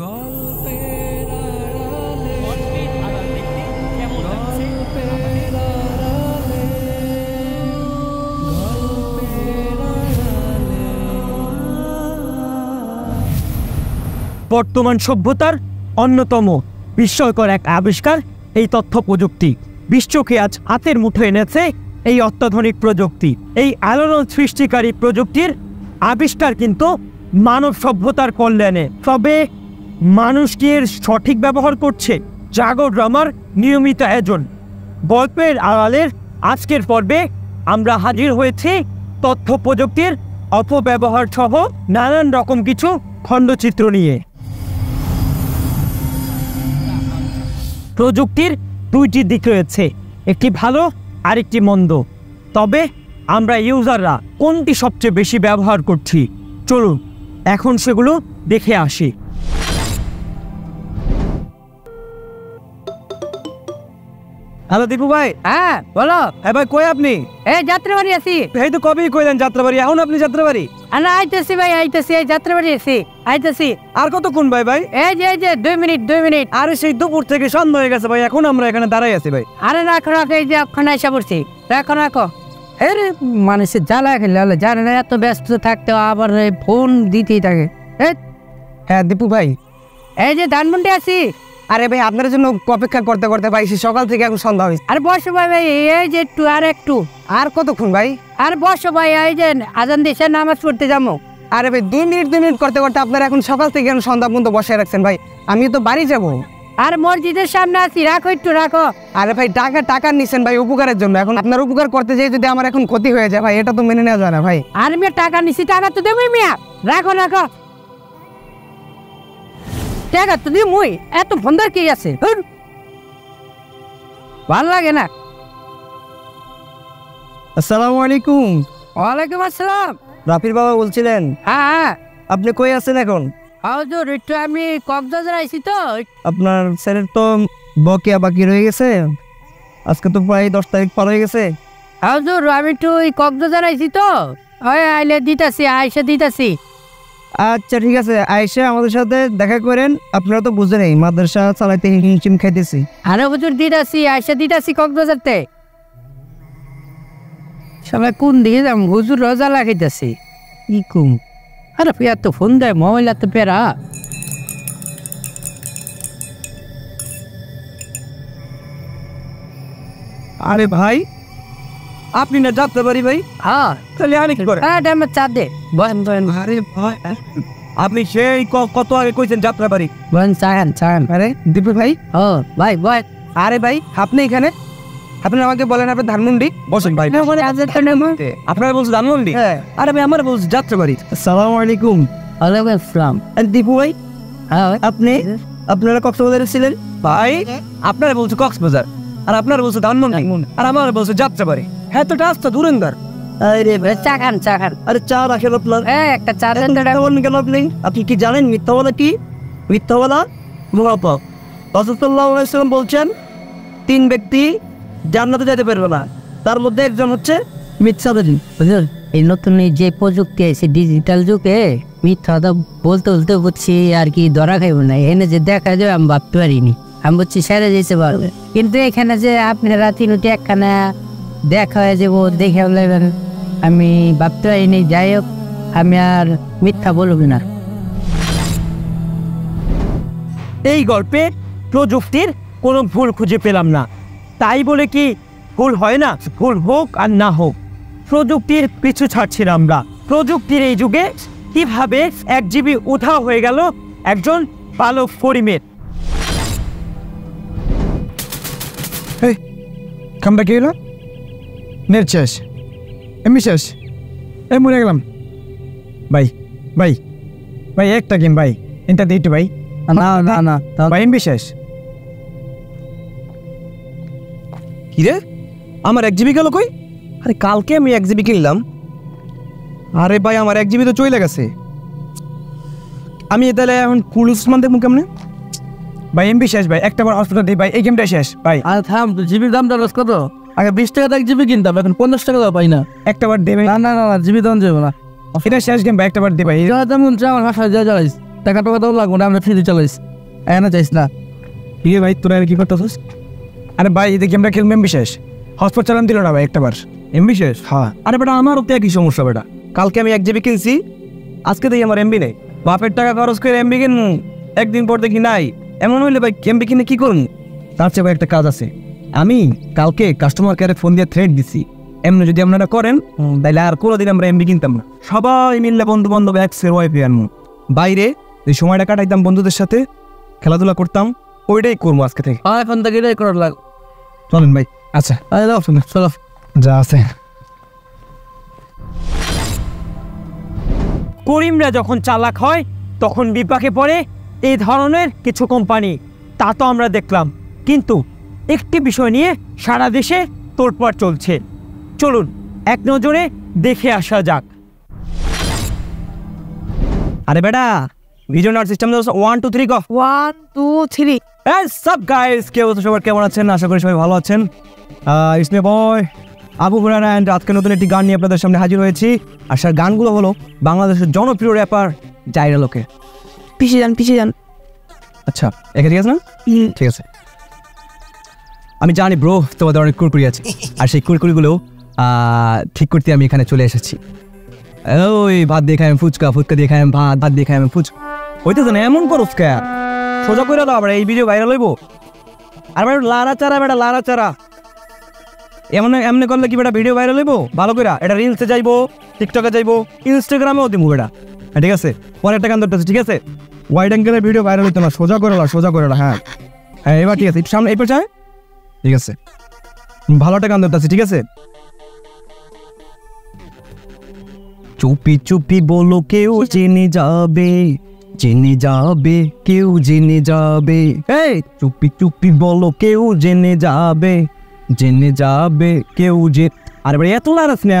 বর্তমান সভ্যতার অন্যতম বিস্ময়কর এক আবিষ্কার এই তথ্য প্রযুক্তি। বিশ্বকে আজ হাতের মুঠো এনেছে এই অত্যাধুনিক প্রযুক্তি। এই আলোড়ন সৃষ্টিকারী প্রযুক্তির আবিষ্কার কিন্তু মানব সভ্যতার কল্যাণে। তবে মানুষ কি এর সঠিক ব্যবহার করছে? জাগো ড্রামার নিয়মিত আয়োজন গল্পের আড়ালের আজকের পর্বে আমরা হাজির হয়েছি তথ্য প্রযুক্তির অপব্যবহার সহ নানান রকম কিছু খণ্ডচিত্র নিয়ে। প্রযুক্তির দুইটি দিক রয়েছে, একটি ভালো আর একটি মন্দ। তবে আমরা ইউজাররা কোনটি সবচেয়ে বেশি ব্যবহার করছি, চলুন এখন সেগুলো দেখে আসি। হ্যালো দীপু ভাই। হ্যাঁ বলো। হ্যাঁ ভাই, কই আপনি? এই যাত্রাবাড়ি আছি। এই তো কবেই কইলেন যাত্রাবাড়ি, এখন আপনি যাত্রাবাড়ি? না আইতেছি ভাই, আইতেছি, এই যাত্রাবাড়ি আছি, আইতেছি। আর কতক্ষণ ভাই? ভাই এই যে 2 মিনিট 2 মিনিট। আরে সেই দুপুর থেকে সন্ধ্যা হয়ে গেছে ভাই, এখন আমরা এখানে দাঁড়াই আছি ভাই। আরে রাখো রাখো, এই যে ওখানে এসে পড়ছি, রাখো রাখো। আরে মানুষের জ্বালা খেলে জানে না, এত ব্যস্ত থাকতে আবার ফোন দিতেই থাকে। হ্যাঁ দীপু ভাই, এই যে ধানমন্ডি আছি। আরে ভাই আপনার জন্য অপেক্ষা করতে করতে ভাই সকাল থেকে এখন সন্ধ্যা হয়েছে। আরে বসো ভাই, ভাই এই যে একটু আর একটু। আর কতক্ষণ ভাই? আর বসো ভাই, এই যে আজান দিছে, নামাজ পড়তে যাবো। আরে ভাই 2 মিনিট করতে করতে আপনারা এখন সকাল থেকে এখন সন্ধ্যা পর্যন্ত বসে রাখছেন ভাই, আমি তো বাড়ি যাবো। আর মসজিদের সামনে আছি, রাখো একটু রাখো। আরে ভাই টাকা নিছেন ভাই উপকারের জন্য, এখন আপনার উপকার করতে যাই যদি আমার এখন ক্ষতি হয়ে যায় ভাই, এটা তো মেনে নেওয়া যায় না ভাই। আর মিয়া টাকা নিছি, টাকা তো দেবই মিয়া, রাখো রাখো। টাকা তো দিই মুই, এত ফন্দার কি আছে, ভাল লাগে না। আসসালামু আলাইকুম। ওয়ালাইকুম আসসালাম। রাফির বাবা বলছিলেন? হ্যাঁ। আপনি কই আছেন এখন? হুজুর একটু আমি কক্সবাজার আইছি তো। আপনার ছেলের তো বকেয়া বাকি রয়ে গেছে, আজকে তো প্রায় 10 তারিখ পার হয়ে গেছে। হুজুর আমি একটু কক্সবাজার আইছি তো, ওই আইলে দিতাছি, আইসা দিতাছি। আচ্ছা ঠিক আছে, আয়েশা আমাদের সাথে দেখা করেন। আপনারা তো বুঝেনই মাদ্রাসা চালাইতে হিমশিম খাইতেছি। আরে হুজুর দিতাছি, আইসা দিতাছি কক্সবাজারতে। সবাই কোন দিকে যাম, হুজুর রোজা লাগাইতেছি কি কুম। আরে পেয়ার তো ফোন দেয়, মোবাইল তো পেরা। আরে ভাই আপনি না যাত্রাবাড়ি ভাই? হ্যাঁ তাহলে আরে কি করে? হ্যাঁ আমার চা দে, বহেন বহেন। আরে ভাই আপনি সেই কত আগে কইছেন যাত্রাবাড়ি? বহেন চাহেন চাহেন। আরে দীপু ভাই। ও ভাই বয়। আরে ভাই আপনি এখানে, আপনি আমাকে বলেন আপনি ধানমন্ডি। বসেন ভাই। আপনারা বলছেন ধানমন্ডি? হ্যাঁ। আরে ভাই আমার বলছি যাত্রাবাড়ি। আসসালামু আলাইকুম। ওয়ালাইকুম আসসালাম। দীপু ভাই হ্যাঁ আপনারা কক্সবাজারে ছিলেন ভাই? আপনারা বলছে কক্সবাজার, আর আপনারা বলছে ধানমন্ডি, আর আমার বলছে যাত্রাবাড়ি। হ্যাঁ তো রাস্তা ধুরন্ধর। আরে ভাই চা খান চা খান। আরে চা রাখেন আপনার। একটা চা দেন। কেন আপনি কি জানেন মিথ্যা বলা কি? মিথ্যা বলা মহাপাপ। রাসূল সাল্লাল্লাহু আলাইহি ওয়াসাল্লাম বলছেন 3 ব্যক্তি জান্নাতে যেতে পারবে না, তার মধ্যে একজন হচ্ছে মিথ্যাবাদী। এই নতুন যে প্রযুক্তি আছে ডিজিটাল যুগে মিথ্যা বলতে বলতে বুঝছি আর কি ধরা খাইব না। এনে যে দেখা যাবে আমি ভাবতে পারিনি, আমি বলছি সেরে যেতে পারবে, কিন্তু এখানে যে আপনারা 3টি একখানা দেখা হয়ে যাবো, দেখে বলবেন আমি ভাবতে পারিনি। যাই হোক আমি আর মিথ্যা বলব না। এই গল্পে প্রযুক্তির কোনো ভুল খুঁজে পেলাম না, তাই বলে কি ভুল হয় না? ভুল হোক আর না হোক, প্রযুক্তির পিছু ছাড়ছি না আমরা। প্রযুক্তির এই যুগে কিভাবে 1 GB উধাও হয়ে গেল একজন বালক ফরিমের। কামটা কি হলো? নেট শেষ, এমনি শেষ, মরে গেলাম। ভাই ভাই ভাই একটা গেম ভাই, এটা দিই ভাই। না না না ভাই এমবি শেষ। কিরে আমার 1 GB গেল কই? আরে কালকে আমি 1 GB কিনলাম। আরে ভাই আমার 1 GB তো চলে গেছে। আমি তাহলে এখন কুল উসমান দেখবো কেমনে? ভাই এমবি শেষ ভাই, একটা বার হসপিটাল দিই ভাই, এই গেমটা শেষ ভাই। আর থাম, জিবির দামটা রোজ কত? আগে 20 টাকা 1 জিবি কিনতাম, এখন 50 টাকা দাও পাই না। একটা বার দেবে? না না না জিবি দাম যাবে না, এটা শেষ গেম ভাই, একটা বার দে ভাই। আমার বাসায় যা যাইস টাকা টাকা দাও লাগবো না, আমরা ফ্রি চালাইছি না চাইস না। ঠিক ভাই তোরা কি করতেছিস? আরে ভাই দেখি আমরা খেলবো এমবি শেষ, হটস্পট চালান দিল না ভাই একটা বার। এমবি শেষ? হ্যাঁ। আরে বেটা আমারও তো একই সমস্যা বেটা, কালকে আমি 1 জিবি কিনছি, আজকে দেখি আমার এমবি নেই। বাপের টাকা খরচ করে এমবি কিনবো, একদিন পর দেখি নাই। এমন হইলে ভাই এমবি কিনে কি করুন? তার চেয়ে ভাই একটা কাজ আছে, আমি কালকে কাস্টমার কেয়ারে ফোন দিয়ে থ্রেড দিছি, এমনি যদি আপনারা করেন তাহলে আর কোনোদিন আমরা এমবি কিনতাম না। সবাই মিললে বন্ধু বান্ধব এক্সের ওয়াইফে আনবো, বাইরে যে সময়টা কাটাইতাম বন্ধুদের সাথে, খেলাধুলা করতাম, ওইটাই করবো আজকে থেকে। এখন থেকে এটাই করার লাগ। চলেন ভাই। আচ্ছা চলো যা আছে। করিমরা যখন চালাক হয় তখন বিপাকে পড়ে এই ধরনের কিছু কোম্পানি, তা তো আমরা দেখলাম। কিন্তু একটি বিষয় নিয়ে সারা দেশে তোড়পাড় চলছে, চলুন এক নজরে দেখে আসা যাক। আরে বেটা ভিডিও নাট সিস্টেম 1 2 3 গো। 1 2 3 এই সব গাইস, কে বলছো সবার কেমন আছেন? আশা করি সবাই ভালো আছেন। It's me boy Abu Hurairah and আজকে নতুন একটি গান নিয়ে আপনাদের সামনে হাজির হয়েছি। আর সেই গানগুলো হলো বাংলাদেশের জনপ্রিয় র্যাপার জাইরা লোকে। পিছিয়ে যান। আচ্ছা একে ঠিক আছে না? ঠিক আছে। আমি জানি ব্রো তোমাদের অনেক কুরকুরি আছে, আর সেই কুরকুরিগুলো ঠিক করতে আমি এখানে চলে এসেছি। ওই ভাত দিয়ে খাই আমি ফুচকা, ফুচকা দিয়ে খাই আমি ভাত, ভাত দিয়ে খাই আমি ফুচকা। হইতেছে না এমন করো সোজা করে দাও, আবার এই ভিডিও ভাইরাল হইব। আর বেটা লারা চারা, বেটা লারা চারা এমন এমনি করলে কি বেটা ভিডিও ভাইরাল হইব? ভালো করে এটা রিলসে যাইবো, টিকটকে যাইবো, ইনস্টাগ্রামেও দিব বেটা। ঠিক আছে, পরে একটা গান ধরতেছে, ঠিক আছে? ওয়াইড অ্যাঙ্গেলের ভিডিও ভাইরাল হইতো না, সোজা করে সোজা করে। হ্যাঁ হ্যাঁ এবার ঠিক আছে, একটু সামনে এই পাশে আয়। ঠিক আছে, ভালো একটা গান ধরতেছে, ঠিক আছে? চুপি চুপি বলো কেউ জেনে যাবে, জেনে যাবে, কেউ জেনে যাবে। এই চুপি চুপি বলো কেউ জেনে যাবে, জেনে যাবে, কেউ যে। আরে ভাই এত লারাস না।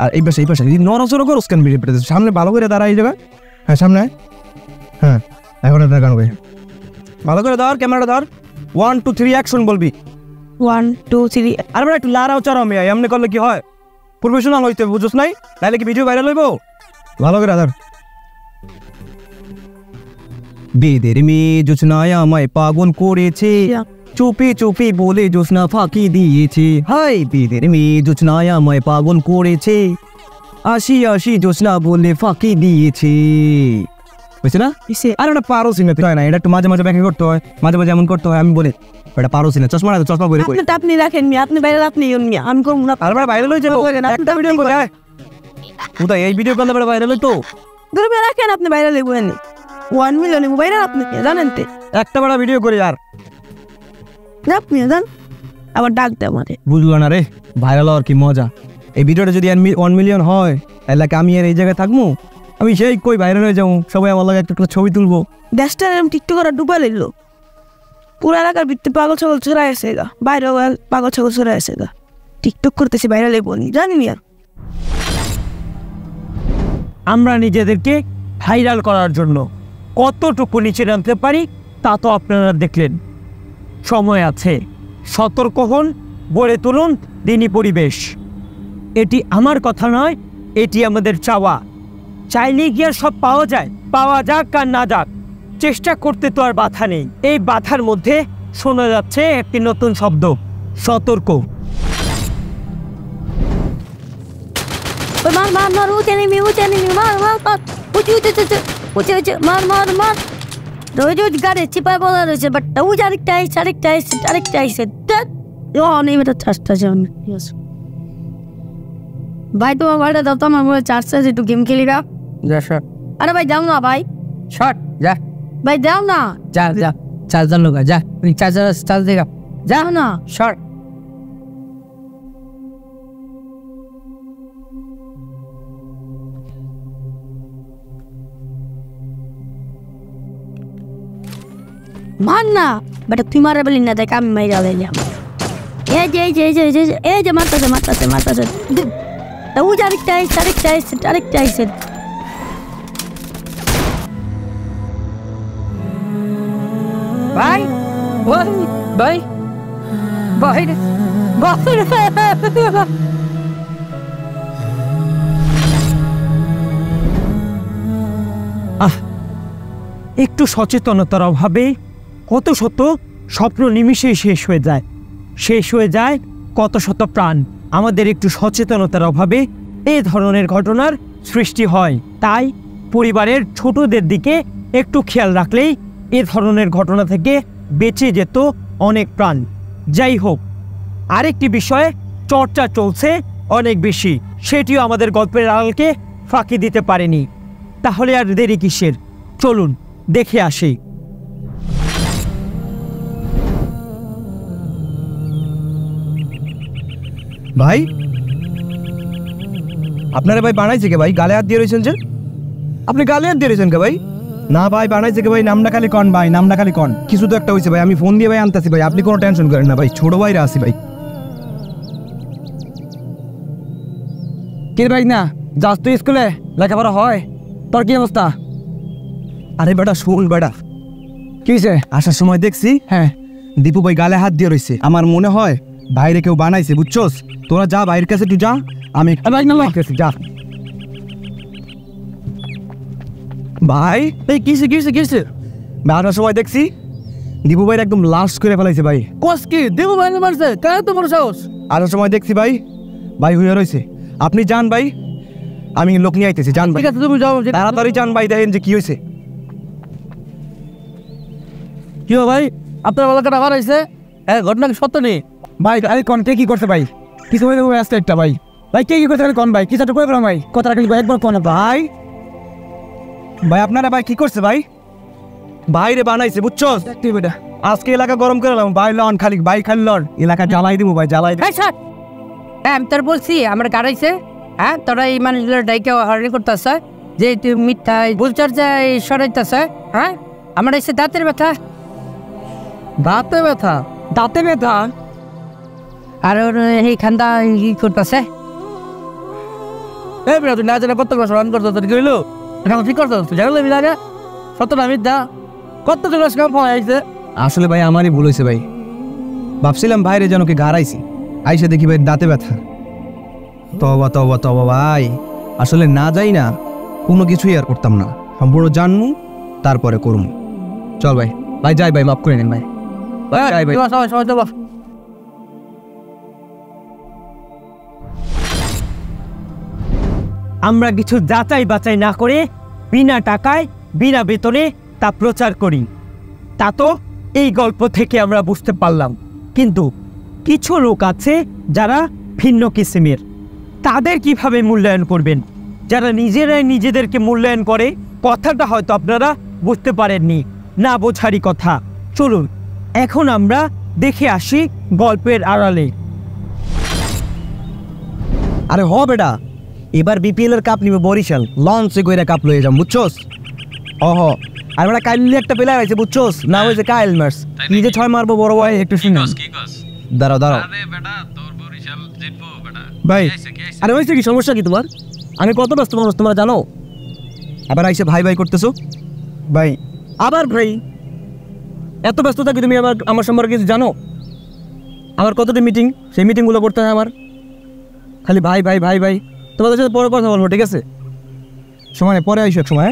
আর এই পাশে নড়াচড়া করো কেন? সামনে ভালো করে দাঁড়া এই জায়গায়। হ্যাঁ সামনে আয়। হ্যাঁ এখন একটা গান গাই, ভালো করে ধর, ক্যামেরাটা ধর। 1 2 3 অ্যাকশন বলবি। 1 2 3 আরে ভাই একটু লারাও চারাও মেয়ে, এমনি করলে কি হয়? প্রফেশনাল হইতে বুঝোস নাই, নাহলে কি ভিডিও ভাইরাল হইব? ভালো করে ধর। বেদের মেয়ে জোছনায় আমায় পাগল করেছে, চুপি চুপি বলে জোছনা ফাঁকি দিয়েছে। হাই বেদের মেয়ে জোছনায় আমায় পাগল করেছে, আসি আসি জোছনা বলে ফাঁকি দিয়েছে। বুঝছে না? আর ওটা পারো সিনে হয় না, এটা একটু মাঝে মাঝে ব্যাখ্যা করতে হয়, মাঝে মাঝে এমন করতে হয়। আমি বলি এটা পারো সিনে, চশমা না চশমা বলে কই। আপনি রাখেন মি, আপনি বাইরে আপনি ইউন মি, আমি করব না। আর ভাই ভাইরাল হয়ে যাবে একটা ভিডিও করে। কোথায় এই ভিডিও করলে ভাইরাল হইতো? দূরে বের রাখেন, আপনি বাইরে লিখবেন 1 মিলিয়ন মোবাইল আপনি জানেন তে একটা বড় ভিডিও করি আর আপনি জান আবার ডাক দে আমারে। বুঝলো না রে, ভাইরাল হওয়ার কি মজা। এই ভিডিওটা যদি 1 মিলিয়ন হয় তাহলে আমি আর এই জায়গায় থাকবো? আমি সেই কই ভাইরাল হয়ে যাবো, সবাই আমার লাগে একটা ছবি তুলবো। দেশটা এরকম টিকটক আর ডুবা লিখল, পুরো এলাকার ভিত্তি পাগল ছাগল ছড়াই আছে গা, বাইরে পাগল ছাগল ছড়াই আছে গা, টিকটক করতেছি বাইরে লিখবো জানি নি। আর আমরা নিজেদেরকে ভাইরাল করার জন্য কতটুকু নিচে নামতে পারি তা তো আপনারা দেখলেন। সময় আছে, সতর্ক হন, গড়ে তুলুন দিনী পরিবেশ। এটি আমার কথা নয়, এটি আমাদের চাওয়া। চাইলে কি আর সব পাওয়া যায়? পাওয়া যাক আর না যাক, চেষ্টা করতে তো আর বাধা নেই। এই বাধার মধ্যে শোনা যাচ্ছে একটি নতুন শব্দ, সতর্ক। মার মার মার, উঠে নিবি মার মার মার, মার রোজ গাড়ি চিপায় বলা রয়েছে, বাট আরেকটা আইসে ভাই তোমার বাড়িটা দাও তো, আমার মনে চার্জ আছে, একটু গেম খেলি না। আরে ভাই যাও না ভাই, শর্ট যা ভাই যাও না, যা যা চার্জার লোক যা, চার্জ দেখা যাও না। শর্ট। মার না বেটা, তুই মারা বলি না, দেখ আমি মাইরা লাইলাম। এই যে মারতাছে আরেকটা আইসে। ভাই ভাই ভাই আহ একটু সচেতনতার অভাবে কত শত স্বপ্ন নিমিষেই শেষ হয়ে যায় কত শত প্রাণ। আমাদের একটু সচেতনতার অভাবে এই ধরনের ঘটনার সৃষ্টি হয়। তাই পরিবারের ছোটদের দিকে একটু খেয়াল রাখলেই এ ধরনের ঘটনা থেকে বেঁচে যেত অনেক প্রাণ। যাই হোক, আরেকটি বিষয়ে চর্চা চলছে অনেক বেশি, সেটিও আমাদের গল্পের আড়ালকে ফাঁকি দিতে পারেনি। তাহলে আর দেরি কিসের, চলুন দেখে আসি। ভাই আপনারা ভাই বানাইছে কে ভাই? গালে হাত দিয়ে রয়েছেন যে, আপনি গালে হাত দিয়ে রয়েছেন কে ভাই? না ভাই বানাইছে কে ভাই? নামটা খালি কন ভাই, নামটা খালি কন। কিছু তো একটা হয়েছে ভাই, আমি ফোন দিয়ে ভাই আনতেছি ভাই, আপনি কোনো টেনশন করেন না ভাই, ছোট ভাইরা আসি ভাই। কে ভাই না যাস তুই স্কুলে লেখাপড়া হয়? তোর কি অবস্থা? আরে বেটা শোন বেটা, কি হয়েছে? আসার সময় দেখছি হ্যাঁ দীপু ভাই গালে হাত দিয়ে রয়েছে। আমার মনে হয় বাইরে কেউ বানাইছে, বুঝছোস? তোরা যা বাইরের কাছে একটু যা, আমি যা। ভাই এই কিসে আসার সময় দেখছি দীপু ভাইয়ের একদম লাশ করে ফেলাইছে ভাই। কস কি দেবো ভাই মারছে? কেন তো বড় সাহস? আসার সময় দেখছি ভাই হয়ে রয়েছে। আপনি যান ভাই, আমি লোক নিয়ে আইতেছি, যান ভাই ঠিক আছে তুমি যাও। তাড়াতাড়ি যান ভাই, দেখেন যে কি হয়েছে। কি ভাই আপনার এলাকাটা হারাইছে? হ্যাঁ ঘটনা কি সত্য নেই? ভাই আরে কন কে কি করছে ভাই? কিছু হয়ে যাবে আসতে একটা ভাই, ভাই কে কি করছে কন ভাই, কিছু একটা করে পেলাম ভাই, কথাটা খালি একবার কন ভাই। ভাই আপনারা ভাই কি করছে ভাই? বাইরে বানাইছে বুঝছো বেটা, আজকে এলাকা গরম করে এলাম ভাই, লন খালি ভাই খালি লন, এলাকা জ্বালাই দিব ভাই, জ্বালাই দিব। হ্যাঁ আমি তোর বলছি আমার গাড়াইছে। হ্যাঁ তোরা এই মানুষগুলো ডাইকে হরনি করতেছ যে তুই মিথ্যা ভুলচর্যায় সরাইতেছ। হ্যাঁ আমার এসে দাঁতের ব্যথা। দাঁতে ব্যথা? দাঁতে ব্যথা আর ওর এই খান্দা ই করতেছে। এই বেটা তুই না জানা কত ক্লাস রান করতে কি হইলো? এখন ঠিক করতে তুই জানো না আগে সত্যটা মিথ্যা কত ক্লাস কাম পাইছে? আসলে ভাই আমারই ভুল হয়েছে ভাই, ভাবছিলাম বাইরে যেন কি গাড়াইছি, আইসা দেখি ভাই দাঁতে ব্যথা। তবা তবা তবা ভাই, আসলে না যাই না কোনো কিছুই আর করতাম না, সম্পূর্ণ জানমু তারপরে করুম। চল ভাই, ভাই যাই ভাই, মাফ করে নেন ভাই। যাই ভাই। সবাই যাবো। আমরা কিছু যাচাই বাছাই না করে বিনা টাকায় বিনা বেতনে তা প্রচার করি, তা তো এই গল্প থেকে আমরা বুঝতে পারলাম। কিন্তু কিছু লোক আছে যারা ভিন্ন কিসিমের, তাদের কিভাবে মূল্যায়ন করবেন? যারা নিজেরাই নিজেদেরকে মূল্যায়ন করে, কথাটা হয়তো আপনারা বুঝতে পারেননি, না বোঝারই কথা। চলুন এখন আমরা দেখে আসি গল্পের আড়ালে। আরে হ বেটা, এবার বিপিএল এর কাপ নিবে বরিশাল, লঞ্চে কইরা কাপ লয়ে যাম বুঝছোস? হ আর বেটা কাইলি একটা প্লেয়ার আছে বুঝছোস, না হয়েছে কাইল মার্স, কি যে 6 মারবো বড় ভাই, একটু শুনুন। দাঁড়াও ভাই, আরে হয়েছে কি, সমস্যা কি তোমার? আমি কত ব্যস্ত মানুষ তোমরা জানো, আবার আইসে ভাই ভাই করতেছো ভাই। আবার ভাই এত ব্যস্ততা কি তুমি আমার সম্পর্কে কিছু জানো? আমার কতটা মিটিং, সেই মিটিংগুলো করতে হয় আমার, খালি ভাই ভাই ভাই ভাই। তোমাদের সাথে পরে কথা বলবো, ঠিক আছে? সময় পরে আইসো এক সময়।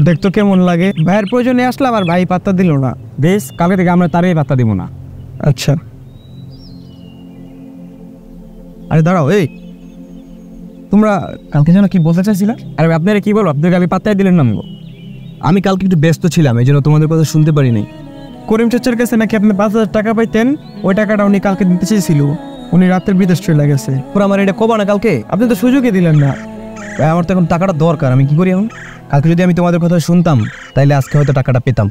দেখতো কেমন লাগে, ভাইয়ের প্রয়োজনে আসলাম আর ভাই পাত্তা দিল না, বেশ কালকে থেকে আমরা তারই পাত্তা দিব না। আচ্ছা আরে দাঁড়াও, এই তোমরা কালকে যেন কি বলতে চাইছিলা? আরে আপনারা কি বলো, আপনাদের আমি পাত্তাই দিলেন না। আমি কালকে একটু ব্যস্ত ছিলাম, এই জন্য তোমাদের কথা শুনতে পারি নাই। করিম চাচার কাছে নাকি আপনি 5,000 টাকা পাইতেন, ওই টাকাটা উনি কালকে দিতে চেয়েছিল, উনি রাতের বিদেশ চলে গেছে। পুরো আমার এটা কবা না কালকে, আপনি তো সুযোগই দিলেন না। ভাই আমার তো এখন টাকাটা দরকার, আমি কি করি এখন? কালকে যদি আমি তোমাদের কথা শুনতাম তাইলে আজকে হয়তো টাকাটা পেতাম।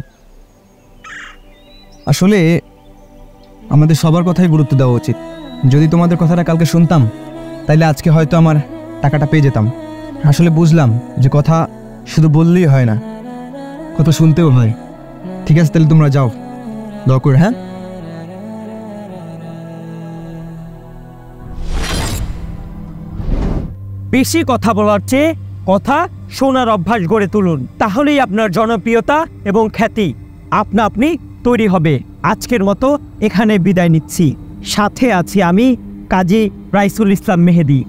আসলে আমাদের সবার কথাই গুরুত্ব দেওয়া উচিত। যদি তোমাদের কথাটা কালকে শুনতাম তাইলে আজকে হয়তো আমার টাকাটা পেয়ে যেতাম। আসলে বুঝলাম যে কথা শুধু বললেই হয় না, কথা শুনতেও হয়। ঠিক আছে তাহলে তোমরা যাও দয়া করে। হ্যাঁ বেশি কথা বলার চেয়ে কথা শোনার অভ্যাস গড়ে তুলুন, তাহলেই আপনার জনপ্রিয়তা এবং খ্যাতি আপনা আপনি তৈরি হবে। আজকের মতো এখানে বিদায় নিচ্ছি। সাথে আছি আমি কাজী রাইসুল ইসলাম মেহেদী।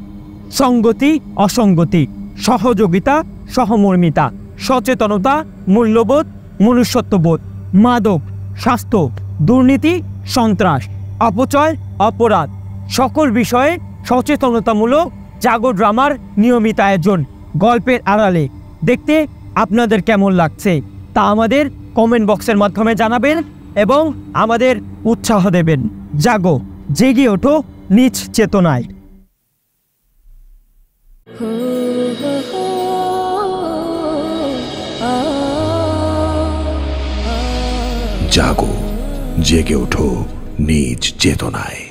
সঙ্গতি অসঙ্গতি, সহযোগিতা সহমর্মিতা, সচেতনতা, মূল্যবোধ, মনুষ্যত্ববোধ, মাদক, স্বাস্থ্য, দুর্নীতি, সন্ত্রাস, অপচয়, অপরাধ সকল বিষয়ে সচেতনতামূলক জাগো ড্রামার নিয়মিত আয়োজন। গল্পের আড়ালে দেখতে আপনাদের কেমন লাগছে তা আমাদের কমেন্ট বক্সের মাধ্যমে জানাবেন এবং আমাদের উৎসাহ দেবেন। জাগো, জেগে ওঠো নিজ চেতনায়। জাগো, জেগে ওঠো নিজ চেতনায়।